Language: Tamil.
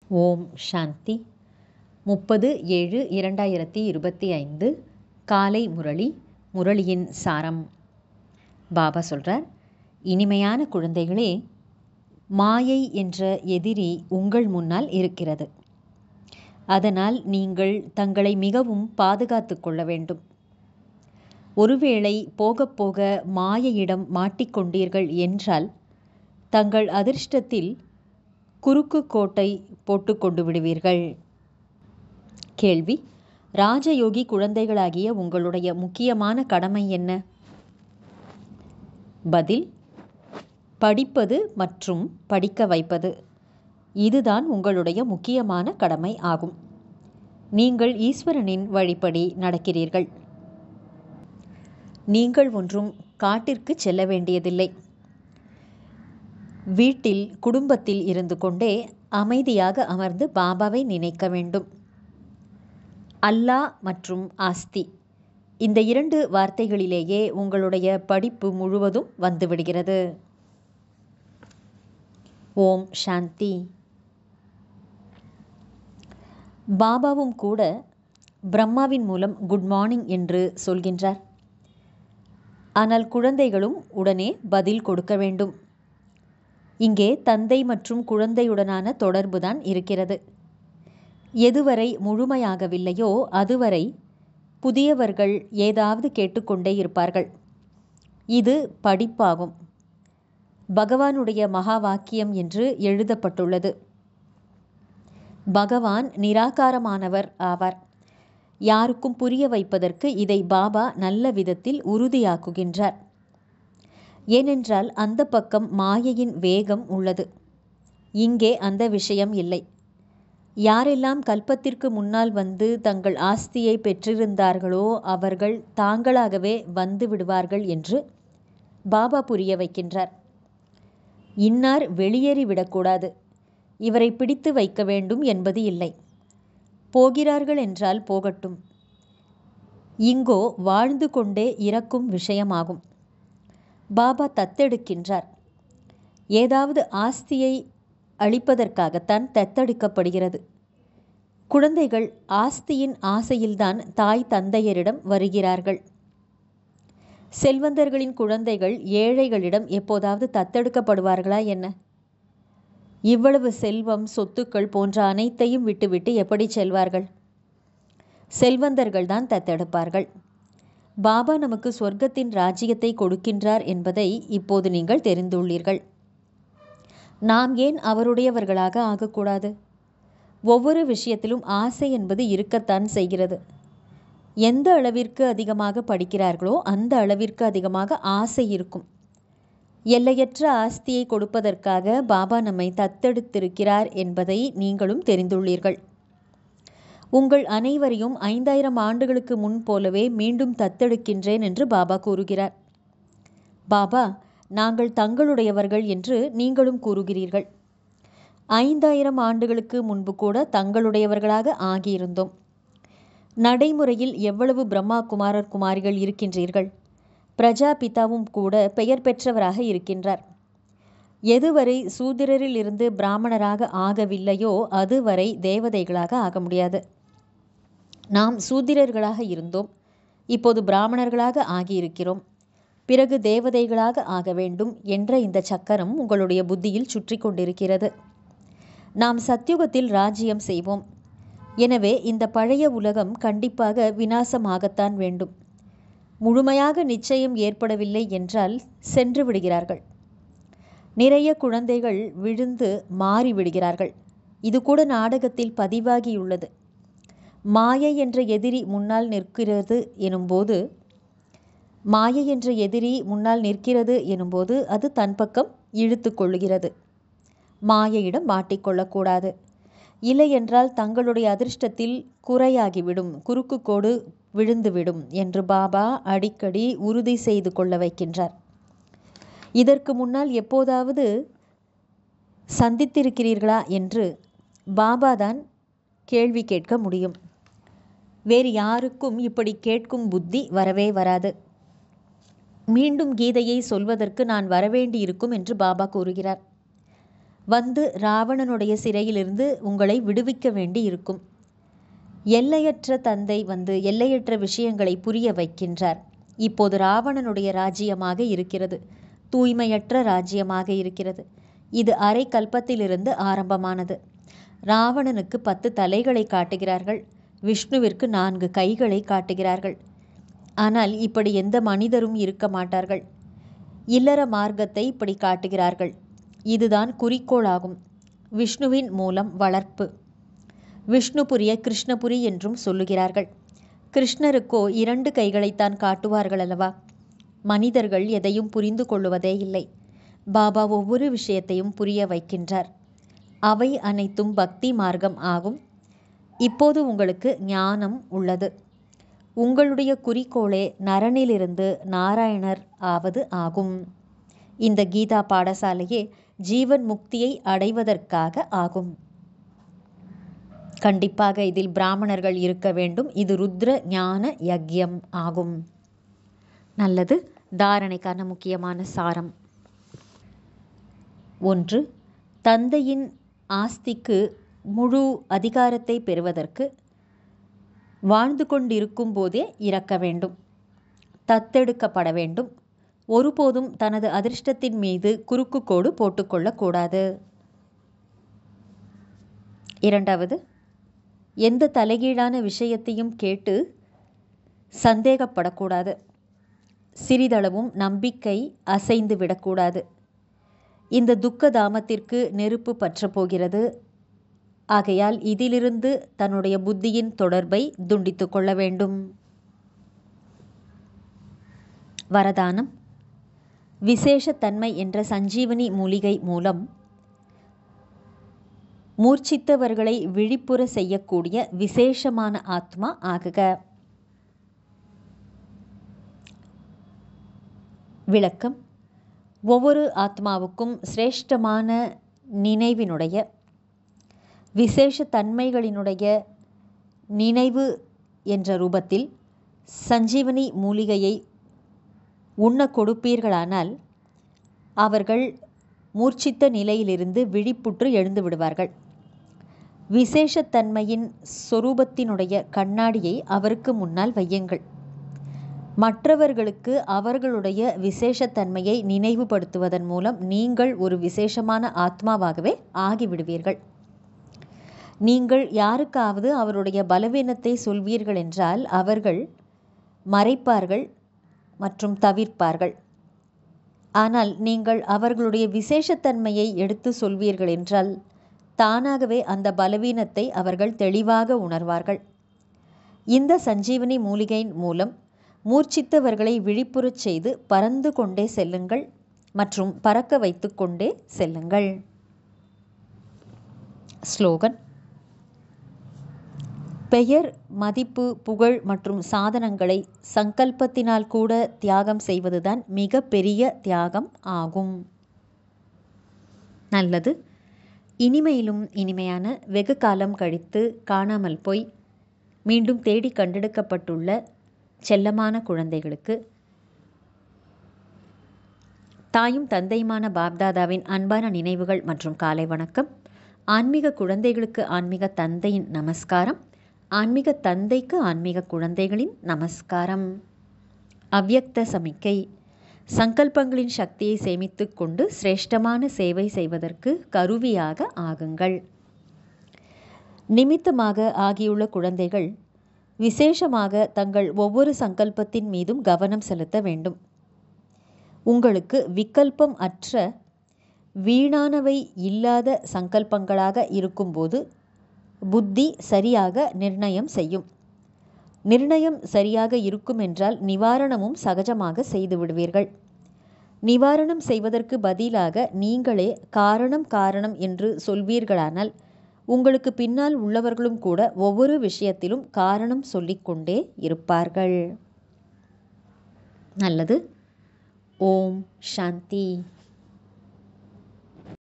ஓம் சாந்தி. 30/7/2025 காலை முரளி. முரளியின் சாரம். பாபா சொல்றார், இனிமையான குழந்தைகளே, மாயை என்ற எதிரி உங்கள் முன்னால் இருக்கிறது. அதனால் நீங்கள் தங்களை மிகவும் பாதுகாத்து கொள்ள வேண்டும். ஒருவேளை போக போக மாயையிடம் மாட்டிக்கொண்டீர்கள் என்றால் தங்கள் அதிர்ஷ்டத்தில் குறுக்கு கோட்டை போட்டுக்கொண்டு விடுவீர்கள். கேள்வி: ராஜயோகி குழந்தைகளாகிய உங்களுடைய முக்கியமான கடமை என்ன? பதில்: படிப்பது மற்றும் படிக்க வைப்பது. இதுதான் உங்களுடைய முக்கியமான கடமை ஆகும். நீங்கள் ஈஸ்வரனின் வழிப்படி நடக்கிறீர்கள். நீங்கள் ஒன்றும் காட்டிற்கு செல்ல வேண்டியதில்லை. வீட்டில் குடும்பத்தில் இருந்து கொண்டே அமைதியாக அமர்ந்து பாபாவை நினைக்க வேண்டும். அல்லாஹ் மற்றும் ஆஸ்தி, இந்த 2 வார்த்தைகளிலேயே உங்களுடைய படிப்பு முழுவதும் வந்துவிடுகிறது. ஓம் சாந்தி. பாபாவும் கூட பிரம்மாவின் மூலம் குட் மார்னிங் என்று சொல்கின்றார். ஆனால் குழந்தைகளும் உடனே பதில் கொடுக்க வேண்டும். இங்கே தந்தை மற்றும் குழந்தையுடனான தொடர்புதான் இருக்கிறது. எதுவரை முழுமையாகவில்லையோ அதுவரை புதியவர்கள் ஏதாவது கேட்டுக்கொண்டே இருப்பார்கள். இது படிப்பாகும். பகவானுடைய மகா வாக்கியம் என்று எழுதப்பட்டுள்ளது. பகவான் நிராகாரமானவர் ஆவார். யாருக்கும் புரிய வைப்பதற்கு இதை பாபா நல்ல விதத்தில் உறுதியாக்குகின்றார். ஏனென்றால் அந்த பக்கம் மாயையின் வேகம் உள்ளது. இங்கே அந்த விஷயம் இல்லை. யாரெல்லாம் கல்பத்திற்கு முன்னால் வந்து தங்கள் ஆஸ்தியை பெற்றிருந்தார்களோ அவர்கள் தாங்களாகவே வந்து விடுவார்கள் என்று பாபா புரிய வைக்கின்றார். இன்னார் வெளியேறிவிடக்கூடாது, இவரை பிடித்து வைக்க வேண்டும் என்பது இல்லை. போகிறார்கள் என்றால் போகட்டும். இங்கோ வாழ்ந்து கொண்டே இறக்கும் விஷயமாகும். பாபா தத்தெடுக்கின்றார். ஏதாவது ஆஸ்தியை அளிப்பதற்காகத்தான் தத்தெடுக்கப்படுகிறது. குழந்தைகள் ஆஸ்தியின் ஆசையில்தான் தாய் தந்தையரிடம் வருகிறார்கள். செல்வந்தர்களின் குழந்தைகள் ஏழைகளிடம் எப்போதாவது தத்தெடுக்கப்படுவார்களா என்ன? இவ்வளவு செல்வம், சொத்துக்கள் போன்ற அனைத்தையும் விட்டுவிட்டு எப்படி செல்வார்கள்? செல்வந்தர்கள் தான் தத்தெடுப்பார்கள். பாபா நமக்கு சொர்க்கத்தின் ராஜ்யத்தை கொடுக்கின்றார் என்பதை இப்போது நீங்கள் தெரிந்துள்ளீர்கள். நாம் ஏன் அவருடையவர்களாக ஆகக்கூடாது? ஒவ்வொரு விஷயத்திலும் ஆசை என்பது இருக்கத்தான் செய்கிறது. எந்த அளவிற்கு அதிகமாக படிக்கிறார்களோ அந்த அளவிற்கு அதிகமாக ஆசை இருக்கும். எல்லையற்ற ஆஸ்தியை கொடுப்பதற்காக பாபா நம்மை தத்தெடுத்திருக்கிறார் என்பதை நீங்களும் தெரிந்துள்ளீர்கள். உங்கள் அனைவரையும் 5000 ஆண்டுகளுக்கு முன் போலவே மீண்டும் தத்தெடுக்கின்றேன் என்று பாபா கூறுகிறார். பாபா, நாங்கள் தங்களுடையவர்கள் என்று நீங்களும் கூறுகிறீர்கள். 5000 ஆண்டுகளுக்கு முன்பு கூட தங்களுடையவர்களாக ஆகியிருந்தோம். நடைமுறையில் எவ்வளவு பிரம்மா குமாரர் குமாரிகள் இருக்கின்றீர்கள்? பிரஜாபிதாவும் கூட பெயர் பெற்றவராக இருக்கின்றார். எதுவரை சூத்திரரில் இருந்து பிராமணராக ஆகவில்லையோ அதுவரை தேவதைகளாக ஆக முடியாது. நாம் சூத்திரர்களாக இருந்தோம், இப்போது பிராமணர்களாக ஆகியிருக்கிறோம், பிறகு தேவதைகளாக ஆக வேண்டும் என்ற இந்த சக்கரம் உங்களுடைய புத்தியில் சுற்றி கொண்டிருக்கிறது. நாம் சத்யுகத்தில் ராஜ்யம் செய்வோம். எனவே இந்த பழைய உலகம் கண்டிப்பாக விநாசமாகத்தான் வேண்டும். முழுமையாக நிச்சயம் ஏற்படவில்லை என்றால் சென்று விடுகிறார்கள். நிறைய குழந்தைகள் விழுந்து மாறிவிடுகிறார்கள். இது கூட நாடகத்தில் பதிவாகியுள்ளது. மாயை என்ற எதிரி முன்னால் நிற்கிறது எனும்போது அது தன் பக்கம் இழுத்து கொள்ளுகிறது. மாயையிடம் மாட்டிக்கொள்ளக்கூடாது. இல்லை என்றால் தங்களுடைய அதிர்ஷ்டத்தில் குறையாகிவிடும், குறுக்கு கோடு விழுந்துவிடும் என்று பாபா அடிக்கடி உறுதி செய்து கொள்ள வைக்கின்றார். இதற்கு முன்னால் எப்போதாவது சந்தித்திருக்கிறீர்களா என்று பாபாதான் கேள்வி கேட்க முடியும். வேறு யாருக்கும் இப்படி கேட்கும் புத்தி வரவே வராது. மீண்டும் கீதையை சொல்வதற்கு நான் வரவேண்டியிருக்கும் என்று பாபா கூறுகிறார். வந்து ராவணனுடைய சிறையிலிருந்து உங்களை விடுவிக்க வேண்டி இருக்கும். எல்லையற்ற தந்தை வந்து எல்லையற்ற விஷயங்களை புரிய வைக்கின்றார். இப்போது ராவணனுடைய ராஜ்யமாக இருக்கிறது, தூய்மையற்ற ராஜ்யமாக இருக்கிறது. இது அரை கல்பத்திலிருந்து ஆரம்பமானது. ராவணனுக்கு 10 தலைகளை காட்டுகிறார்கள், விஷ்ணுவிற்கு 4 கைகளை காட்டுகிறார்கள். ஆனால் இப்படி எந்த மனிதரும் இருக்க மாட்டார்கள். இல்லற மார்க்கத்தை இப்படி காட்டுகிறார்கள். இதுதான் குறிக்கோளாகும். விஷ்ணுவின் மூலம் வளர்ப்பு. விஷ்ணுபுரிய கிருஷ்ணபுரி என்றும் சொல்லுகிறார்கள். கிருஷ்ணருக்கோ 2 கைகளைத்தான் காட்டுவார்கள் அல்லவா? மனிதர்கள் எதையும் புரிந்து கொள்ளுவதே இல்லை. பாபா ஒவ்வொரு விஷயத்தையும் புரிய வைக்கின்றார். அவை அனைத்தும் பக்தி மார்க்கம் ஆகும். இப்போது உங்களுக்கு ஞானம் உள்ளது. உங்களுடைய குறிக்கோளே நரனிலிருந்து நாராயணர் ஆவது ஆகும். இந்த கீதா பாடசாலையே ஜீவன் முக்தியை அடைவதற்காக ஆகும். கண்டிப்பாக இதில் பிராமணர்கள் இருக்க வேண்டும். இது ருத்ர ஞான யக்யம் ஆகும். நல்லது. தாரணைக்கான முக்கியமான சாரம். 1. தந்தையின் ஆஸ்திக்கு முழு அதிகாரத்தை பெறுவதற்கு வாழ்ந்து கொண்டிருக்கும் போதே இறக்க வேண்டும், தத்தெடுக்கப்பட வேண்டும். ஒருபோதும் தனது அதிர்ஷ்டத்தின் மீது குறுக்கு கோடு போட்டுக்கொள்ளக்கூடாது. 2. எந்த தலைகீழான விஷயத்தையும் கேட்டு சந்தேகப்படக்கூடாது. சிறிதளவும் நம்பிக்கை அசைந்து விடக்கூடாது. இந்த துக்க தாமத்திற்கு நெருப்பு பற்றப் போகிறது. ஆகையால் இதிலிருந்து தன்னுடைய புத்தியின் தொடர்பை துண்டித்து கொள்ள வேண்டும். வரதானம். விசேஷத்தன்மை என்ற சஞ்சீவனி மூலிகை மூலம் மூர்ச்சித்தவர்களை விழிப்புற செய்யக்கூடிய விசேஷமான ஆத்மா ஆகுக. விளக்கம். ஒவ்வொரு ஆத்மாவுக்கும் சிரேஷ்டமான நினைவினுடைய விசேஷ தன்மைகளினுடைய நினைவு என்ற ரூபத்தில் சஞ்சீவனி மூலிகையை உண்ண கொடுப்பீர்களானால் அவர்கள் மூர்ச்சித்த நிலையிலிருந்து விழிப்புற்று எழுந்து விடுவார்கள். விசேஷத்தன்மையின் சொரூபத்தினுடைய கண்ணாடியை அவருக்கு முன்னால் வையுங்கள். மற்றவர்களுக்கு அவர்களுடைய விசேஷத்தன்மையை நினைவுபடுத்துவதன் மூலம் நீங்கள் ஒரு விசேஷமான ஆத்மாவாகவே ஆகிவிடுவீர்கள். நீங்கள் யாருக்காவது அவருடைய பலவீனத்தை சொல்வீர்கள் என்றால் அவர்கள் மறைப்பார்கள் மற்றும் தவிர்ப்பார்கள். ஆனால் நீங்கள் அவர்களுடைய விசேஷத்தன்மையை எடுத்து சொல்வீர்கள் என்றால் தானாகவே அந்த பலவீனத்தை அவர்கள் தெளிவாக உணர்வார்கள். இந்த சஞ்சீவனி மூலிகையின் மூலம் மூர்ச்சித்தவர்களை விழிப்புறச் செய்து பறந்து கொண்டே செல்லுங்கள் மற்றும் பறக்க வைத்து கொண்டே செல்லுங்கள். ஸ்லோகன். பெயர், மதிப்பு, புகழ் மற்றும் சாதனங்களை சங்கல்பத்தினால் கூட தியாகம் செய்வதுதான் மிக பெரிய தியாகம் ஆகும். நல்லது. இனிமையிலும் இனிமையான வெகு காலம் கழித்து காணாமல் போய் மீண்டும் தேடி கண்டெடுக்கப்பட்டுள்ள செல்லமான குழந்தைகளுக்கு தாயும் தந்தையுமான பாப்தாதாவின் அன்பான நினைவுகள் மற்றும் காலை வணக்கம். ஆன்மீக குழந்தைகளுக்கு ஆன்மீக தந்தையின் நமஸ்காரம். ஆன்மீக தந்தைக்கு ஆன்மீக குழந்தைகளின் நமஸ்காரம். அவ்யக்த சமிக்கை. சங்கல்பங்களின் சக்தியை சேமித்து கொண்டு சிரேஷ்டமான சேவை செய்வதற்கு கருவியாக ஆகுங்கள். நிமித்தமாக ஆகியுள்ள குழந்தைகள் விசேஷமாக தங்கள் ஒவ்வொரு சங்கல்பத்தின் மீதும் கவனம் செலுத்த வேண்டும். உங்களுக்கு விகல்பம் அற்ற வீணானவை இல்லாத சங்கல்பங்களாக இருக்கும்போது புத்தி சரியாக நிர்ணயம் செய்யும். நிர்ணயம் சரியாக இருக்கும் என்றால் நிவாரணமும் சகஜமாக செய்து விடுவீர்கள். நிவாரணம் செய்வதற்கு பதிலாக நீங்களே காரணம் என்று சொல்வீர்களானால் உங்களுக்கு பின்னால் உள்ளவர்களும் கூட ஒவ்வொரு விஷயத்திலும் காரணம் சொல்லிக்கொண்டே இருப்பார்கள். நல்லது. ஓம் சாந்தி.